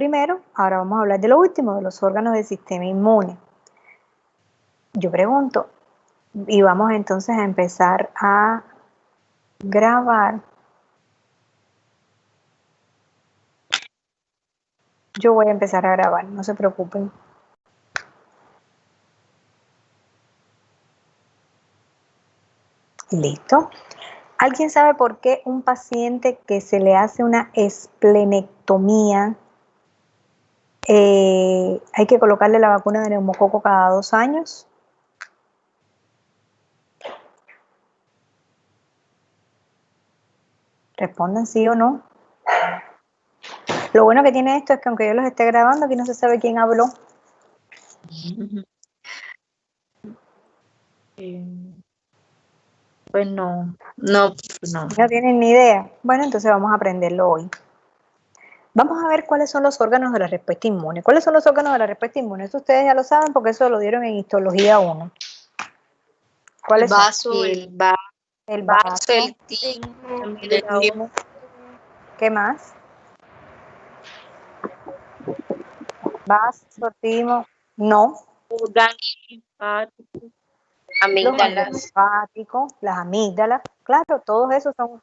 primero, ahora vamos a hablar de lo último, de los órganos del sistema inmune. Yo pregunto, y vamos entonces a empezar a grabar. Yo voy a empezar a grabar, no se preocupen. Listo. ¿Alguien sabe por qué un paciente que se le hace una esplenectomía hay que colocarle la vacuna de neumococo cada 2 años? Respondan sí o no. Lo bueno que tiene esto es que aunque yo los esté grabando, aquí no se sabe quién habló. Pues no. No tienen ni idea. Bueno, entonces vamos a aprenderlo hoy. Vamos a ver cuáles son los órganos de la respuesta inmune. ¿Cuáles son los órganos de la respuesta inmune? Eso ustedes ya lo saben porque eso lo dieron en histología 1. ¿Cuáles son? El vaso, El vaso, el timo, ¿qué más? Vaso, timo, no. amígdalas. Los linfáticos, las amígdalas, claro, todos esos son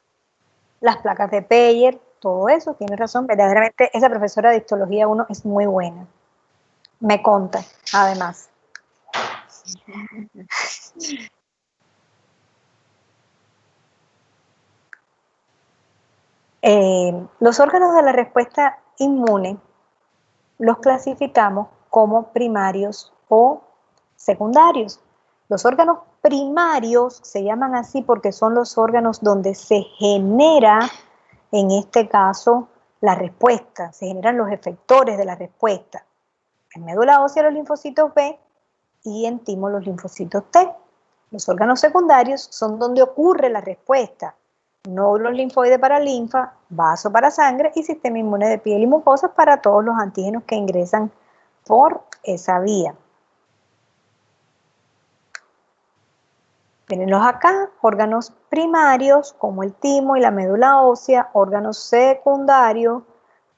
las placas de Peyer, todo eso, tiene razón, verdaderamente esa profesora de histología 1 es muy buena. Me conta, además. Los órganos de la respuesta inmune los clasificamos como primarios o secundarios. Los órganos primarios se llaman así porque son los órganos donde se genera, en este caso, la respuesta, se generan los efectores de la respuesta. En médula ósea los linfocitos B y en timo los linfocitos T. Los órganos secundarios son donde ocurre la respuesta. Nódulos linfoides para linfa, vaso para sangre y sistema inmune de piel y mucosas para todos los antígenos que ingresan por esa vía. Mírenlos acá, órganos primarios como el timo y la médula ósea, órganos secundarios,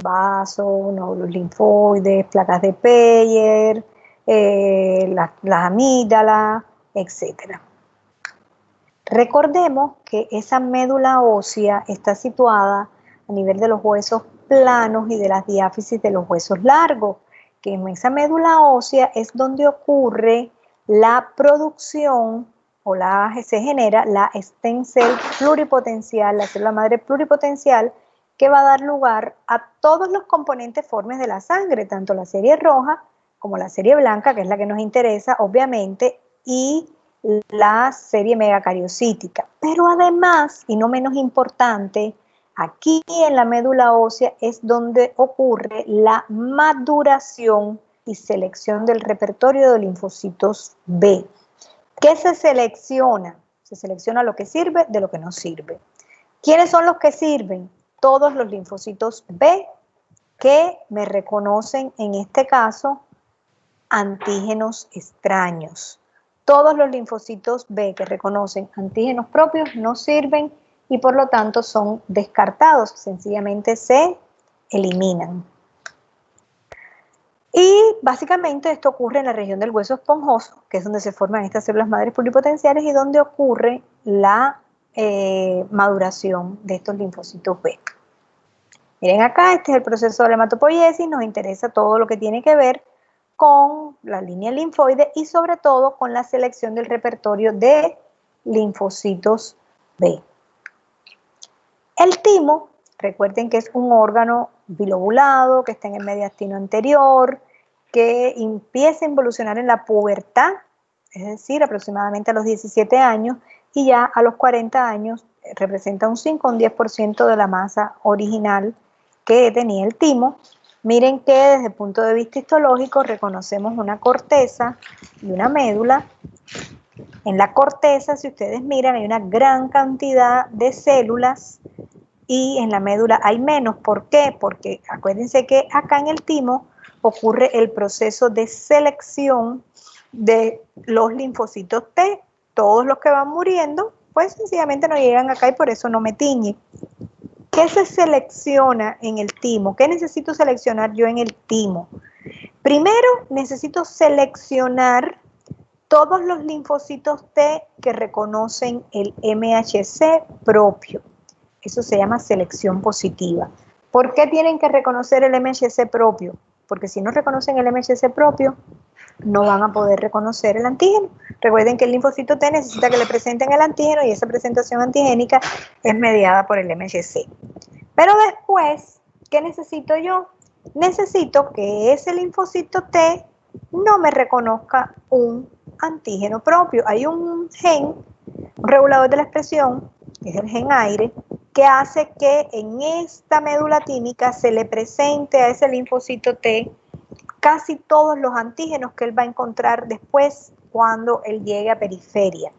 vaso, nódulos linfoides, placas de Peyer, las amígdalas, etc. Recordemos que esa médula ósea está situada a nivel de los huesos planos y de las diáfisis de los huesos largos, que en esa médula ósea es donde ocurre la producción o se genera la stem cell pluripotencial, la célula madre pluripotencial, que va a dar lugar a todos los componentes formes de la sangre, tanto la serie roja como la serie blanca, que es la que nos interesa, obviamente, y la serie megacariocítica. Pero además, y no menos importante, aquí en la médula ósea es donde ocurre la maduración y selección del repertorio de linfocitos B. ¿Qué se selecciona? Se selecciona lo que sirve de lo que no sirve. ¿Quiénes son los que sirven? Todos los linfocitos B que me reconocen, en este caso, antígenos extraños. Todos los linfocitos B que reconocen antígenos propios no sirven y por lo tanto son descartados, sencillamente se eliminan. Y básicamente esto ocurre en la región del hueso esponjoso, que es donde se forman estas células madres pluripotenciales y donde ocurre la maduración de estos linfocitos B. Miren acá, este es el proceso de la hematopoiesis, nos interesa todo lo que tiene que ver con la línea linfoide y sobre todo con la selección del repertorio de linfocitos B. El timo, recuerden que es un órgano bilobulado que está en el mediastino anterior, que empieza a involucionar en la pubertad, es decir, aproximadamente a los 17 años, y ya a los 40 años representa un 5 o un 10% de la masa original que tenía el timo. Miren que desde el punto de vista histológico reconocemos una corteza y una médula. En la corteza, si ustedes miran, hay una gran cantidad de células y en la médula hay menos. ¿Por qué? Porque acuérdense que acá en el timo ocurre el proceso de selección de los linfocitos T. Todos los que van muriendo, pues sencillamente no llegan acá y por eso no me tiñe. ¿Qué ¿Qué se selecciona en el timo? ¿Qué necesito seleccionar yo en el timo? Primero, necesito seleccionar todos los linfocitos T que reconocen el MHC propio. Eso se llama selección positiva. ¿Por qué tienen que reconocer el MHC propio? Porque si no reconocen el MHC propio, no van a poder reconocer el antígeno. Recuerden que el linfocito T necesita que le presenten el antígeno y esa presentación antigénica es mediada por el MHC. Pero después, ¿qué necesito yo? Necesito que ese linfocito T no me reconozca un antígeno propio. Hay un gen, un regulador de la expresión, que es el gen aire, que hace que en esta médula tímica se le presente a ese linfocito T casi todos los antígenos que él va a encontrar después cuando él llegue a periferia.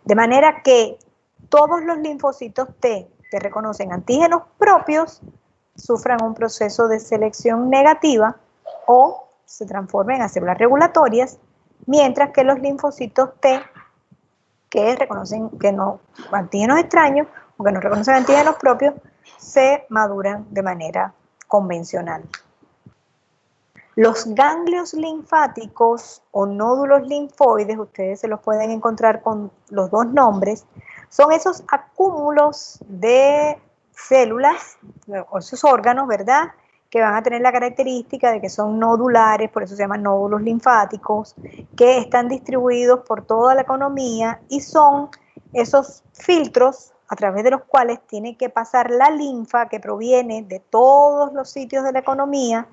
De manera que todos los linfocitos T que reconocen antígenos propios sufran un proceso de selección negativa o se transformen a células regulatorias, mientras que los linfocitos T que reconocen que no antígenos extraños o que no reconocen antígenos propios se maduran de manera convencional. Los ganglios linfáticos o nódulos linfoides, ustedes se los pueden encontrar con los dos nombres, son esos acúmulos de células, o esos órganos, ¿verdad?, que van a tener la característica de que son nodulares, por eso se llaman nódulos linfáticos, que están distribuidos por toda la economía y son esos filtros a través de los cuales tiene que pasar la linfa que proviene de todos los sitios de la economía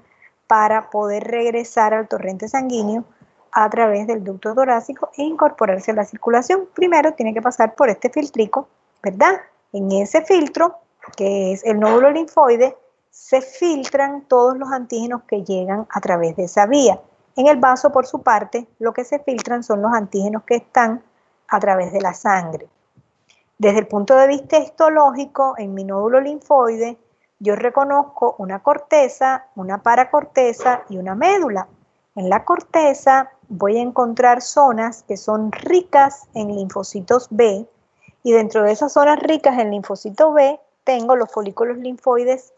para poder regresar al torrente sanguíneo a través del ducto torácico e incorporarse a la circulación. Primero tiene que pasar por este filtrico, ¿verdad? En ese filtro, que es el nódulo linfoide, se filtran todos los antígenos que llegan a través de esa vía. En el vaso, por su parte, lo que se filtran son los antígenos que están a través de la sangre. Desde el punto de vista histológico, en mi nódulo linfoide, yo reconozco una corteza, una paracorteza y una médula. En la corteza voy a encontrar zonas que son ricas en linfocitos B y dentro de esas zonas ricas en linfocito B tengo los folículos linfoides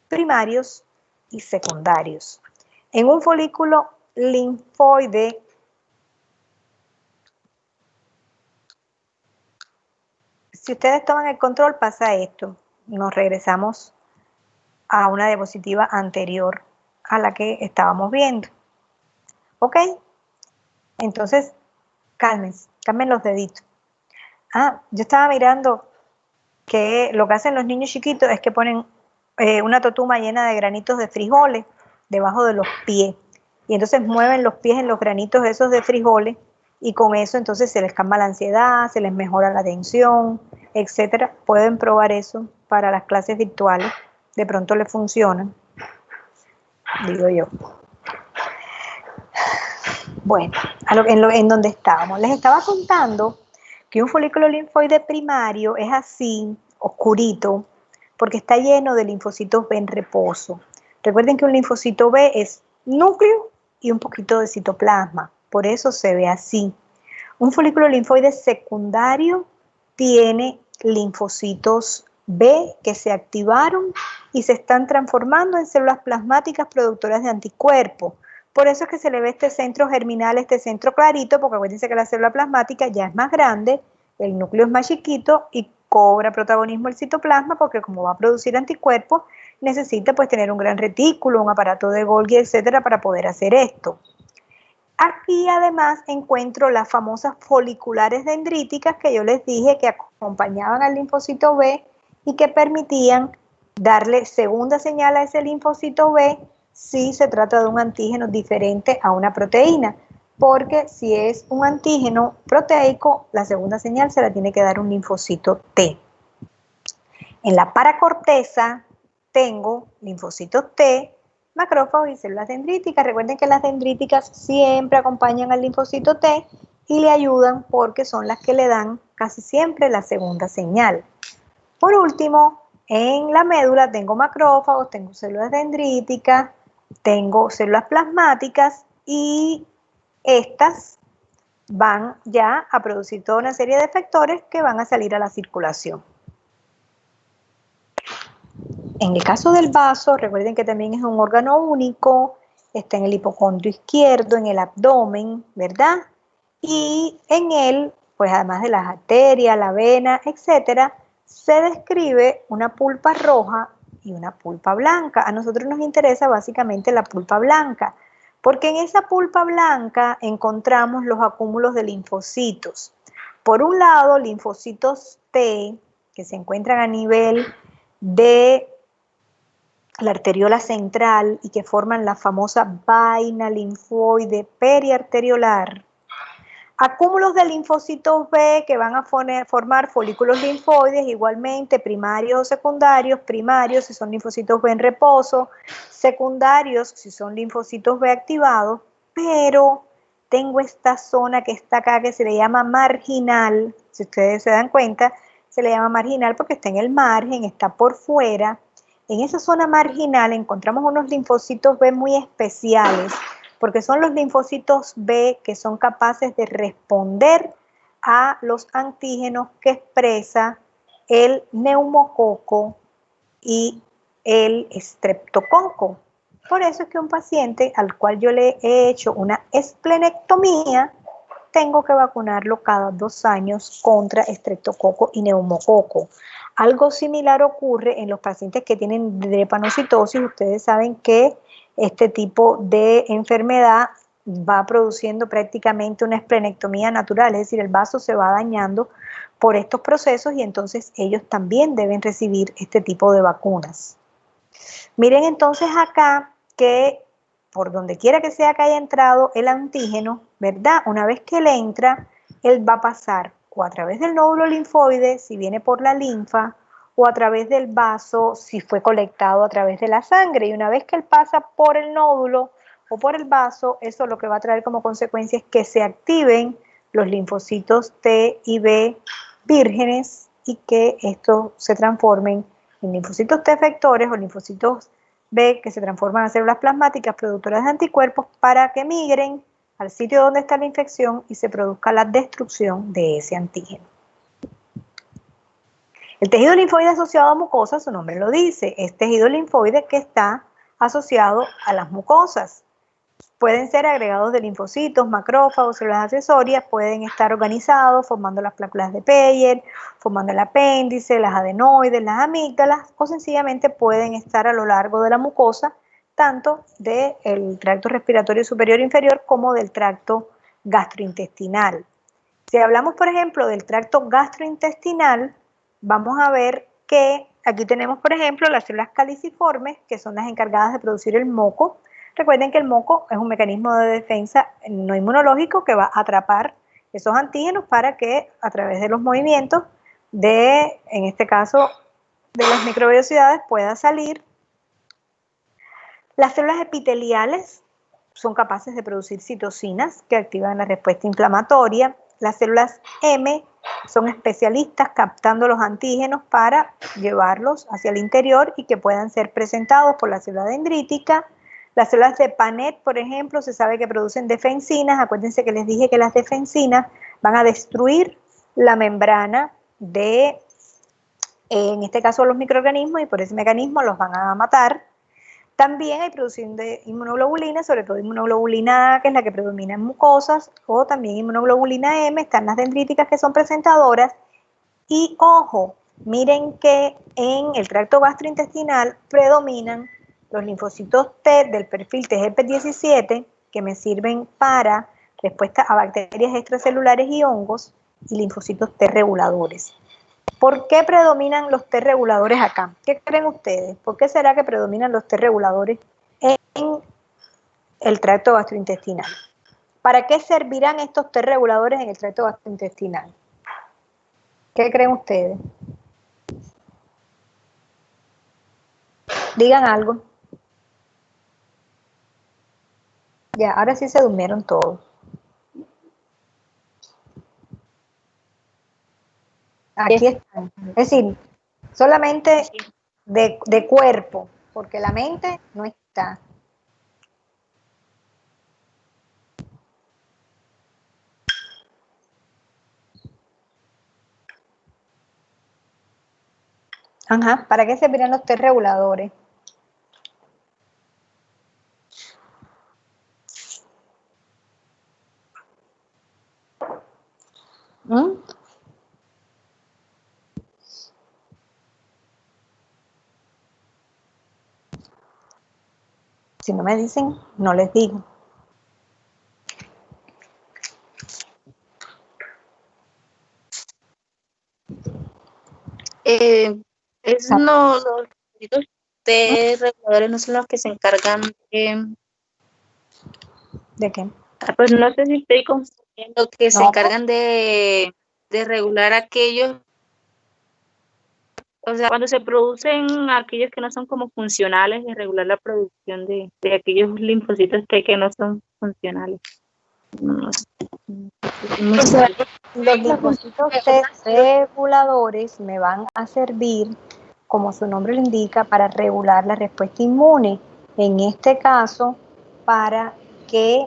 primarios y secundarios. En un folículo linfoide, si ustedes toman el control, pasa esto. Nos regresamos a una diapositiva anterior a la que estábamos viendo. ¿Ok? Entonces, calmen los deditos. Yo estaba mirando que lo que hacen los niños chiquitos es que ponen una totuma llena de granitos de frijoles debajo de los pies. Y entonces mueven los pies en los granitos esos de frijoles y con eso entonces se les calma la ansiedad, se les mejora la tensión, etcétera. Pueden probar eso para las clases virtuales. De pronto les funcionan, digo yo. Bueno, en donde estábamos. Les estaba contando que un folículo linfoide primario es así, oscurito, porque está lleno de linfocitos B en reposo. Recuerden que un linfocito B es núcleo y un poquito de citoplasma, por eso se ve así. Un folículo linfoide secundario tiene linfocitos B que se activaron y se están transformando en células plasmáticas productoras de anticuerpos. Por eso es que se le ve este centro germinal, este centro clarito, porque acuérdense que la célula plasmática ya es más grande, el núcleo es más chiquito y cobra protagonismo el citoplasma porque como va a producir anticuerpos, necesita pues tener un gran retículo, un aparato de Golgi, etcétera, para poder hacer esto. Aquí además encuentro las famosas foliculares dendríticas que yo les dije que acompañaban al linfocito B y que permitían darle segunda señal a ese linfocito B si se trata de un antígeno diferente a una proteína, porque si es un antígeno proteico, la segunda señal se la tiene que dar un linfocito T. En la paracorteza tengo linfocitos T, macrófagos y células dendríticas. Recuerden que las dendríticas siempre acompañan al linfocito T y le ayudan porque son las que le dan casi siempre la segunda señal. Por último, en la médula tengo macrófagos, tengo células dendríticas, tengo células plasmáticas y estas van ya a producir toda una serie de efectores que van a salir a la circulación. En el caso del vaso, recuerden que también es un órgano único, está en el hipocondrio izquierdo, en el abdomen, ¿verdad? Y en él, pues además de las arterias, la vena, etcétera, se describe una pulpa roja y una pulpa blanca. A nosotros nos interesa básicamente la pulpa blanca, porque en esa pulpa blanca encontramos los acúmulos de linfocitos. Por un lado, linfocitos T, que se encuentran a nivel de la arteriola central y que forman la famosa vaina linfoide periarteriolar. Acúmulos de linfocitos B que van a formar folículos linfoides, igualmente primarios o secundarios, primarios si son linfocitos B en reposo, secundarios si son linfocitos B activados, pero tengo esta zona que está acá que se le llama marginal, si ustedes se dan cuenta, se le llama marginal porque está en el margen, está por fuera. En esa zona marginal encontramos unos linfocitos B muy especiales, porque son los linfocitos B que son capaces de responder a los antígenos que expresa el neumococo y el estreptococo. Por eso es que un paciente al cual yo le he hecho una esplenectomía, tengo que vacunarlo cada 2 años contra estreptococo y neumococo. Algo similar ocurre en los pacientes que tienen drepanocitosis. Ustedes saben que este tipo de enfermedad va produciendo prácticamente una esplenectomía natural, es decir, el vaso se va dañando por estos procesos y entonces ellos también deben recibir este tipo de vacunas. Miren entonces acá que por donde quiera que sea que haya entrado el antígeno, ¿verdad? Una vez que él entra, él va a pasar o a través del nódulo linfoide, si viene por la linfa, o a través del vaso, si fue colectado a través de la sangre. Y una vez que él pasa por el nódulo o por el vaso, eso lo que va a traer como consecuencia es que se activen los linfocitos T y B vírgenes y que estos se transformen en linfocitos T efectores o linfocitos B que se transforman en células plasmáticas productoras de anticuerpos para que migren al sitio donde está la infección y se produzca la destrucción de ese antígeno. El tejido linfoide asociado a mucosas, su nombre lo dice, es tejido linfoide que está asociado a las mucosas. Pueden ser agregados de linfocitos, macrófagos, células accesorias, pueden estar organizados formando las plaquetas de Peyer, formando el apéndice, las adenoides, las amígdalas, o sencillamente pueden estar a lo largo de la mucosa, tanto del tracto respiratorio superior e inferior como del tracto gastrointestinal. Si hablamos, por ejemplo, del tracto gastrointestinal, vamos a ver que aquí tenemos, por ejemplo, las células caliciformes, que son las encargadas de producir el moco. Recuerden que el moco es un mecanismo de defensa no inmunológico que va a atrapar esos antígenos para que a través de los movimientos de, en este caso, de las microvellosidades pueda salir. Las células epiteliales son capaces de producir citocinas que activan la respuesta inflamatoria. Las células M son especialistas captando los antígenos para llevarlos hacia el interior y que puedan ser presentados por la célula dendrítica. Las células de Panet, por ejemplo, se sabe que producen defensinas. Acuérdense que les dije que las defensinas van a destruir la membrana de, en este caso, los microorganismos y por ese mecanismo los van a matar. También hay producción de inmunoglobulina, sobre todo inmunoglobulina A, que es la que predomina en mucosas, o también inmunoglobulina M, están las dendríticas que son presentadoras. Y ojo, miren que en el tracto gastrointestinal predominan los linfocitos T del perfil TGP17, que me sirven para respuesta a bacterias extracelulares y hongos, y linfocitos T reguladores. ¿Por qué predominan los T reguladores acá? ¿Qué creen ustedes? ¿Por qué será que predominan los T reguladores en el tracto gastrointestinal? ¿Para qué servirán estos T reguladores en el tracto gastrointestinal? ¿Qué creen ustedes? Digan algo. Ya, ahora sí se durmieron todos. Aquí están. Es decir, solamente de cuerpo, porque la mente no está. Ajá, ¿para qué servirán los T reguladores? ¿Mm? Si no me dicen, no les digo. Los linfocitos T reguladores no son los que se encargan ¿De qué? pues no sé si estoy confundiendo, que se No. encargan de regular aquellos, o sea, cuando se producen aquellos que no son como funcionales, de regular la producción de aquellos linfocitos que no son funcionales. No sé. O sea, los linfocitos T reguladores me van a servir, como su nombre lo indica, para regular la respuesta inmune. En este caso, para que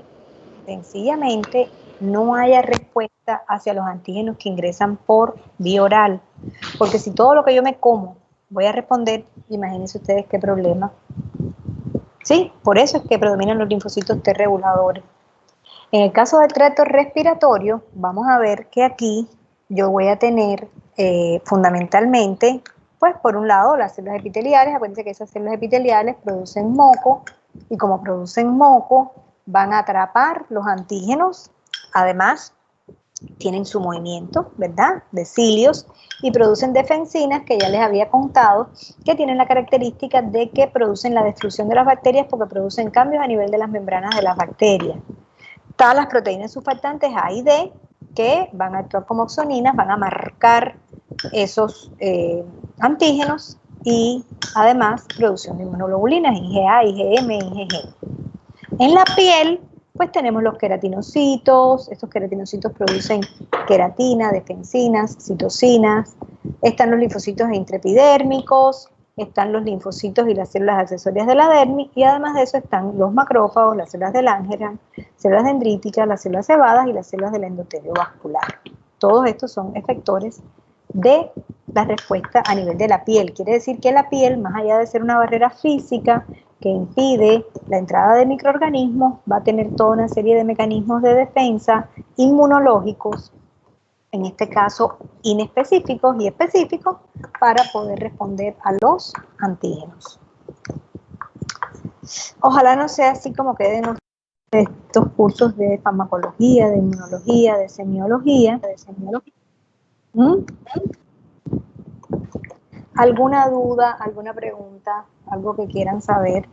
sencillamente no haya respuesta hacia los antígenos que ingresan por vía oral. Porque si todo lo que yo me como voy a responder, imagínense ustedes qué problema. Sí, por eso es que predominan los linfocitos T reguladores. En el caso del tracto respiratorio, vamos a ver que aquí yo voy a tener fundamentalmente, pues por un lado las células epiteliales. Acuérdense que esas células epiteliales producen moco y como producen moco van a atrapar los antígenos. Además, tienen su movimiento, ¿verdad?, de cilios y producen defensinas que ya les había contado, que tienen la característica de que producen la destrucción de las bacterias porque producen cambios a nivel de las membranas de las bacterias. Están las proteínas surfactantes A y D, que van a actuar como oxoninas, van a marcar esos antígenos y además producción de inmunoglobulinas, IgA, IgM, IgG. En la piel, pues tenemos los queratinocitos. Estos queratinocitos producen queratina, defensinas, citocinas. Están los linfocitos intraepidérmicos, están los linfocitos y las células accesorias de la dermis, y además de eso están los macrófagos, las células de Langerhans, células dendríticas, las células cebadas y las células del endotelio vascular. Todos estos son efectores de la respuesta a nivel de la piel. Quiere decir que la piel, más allá de ser una barrera física que impide la entrada de microorganismos, va a tener toda una serie de mecanismos de defensa inmunológicos, en este caso inespecíficos y específicos, para poder responder a los antígenos. Ojalá no sea así como queden estos cursos de farmacología, de inmunología, de semiología. ¿Mm? ¿Alguna duda, alguna pregunta, algo que quieran saber?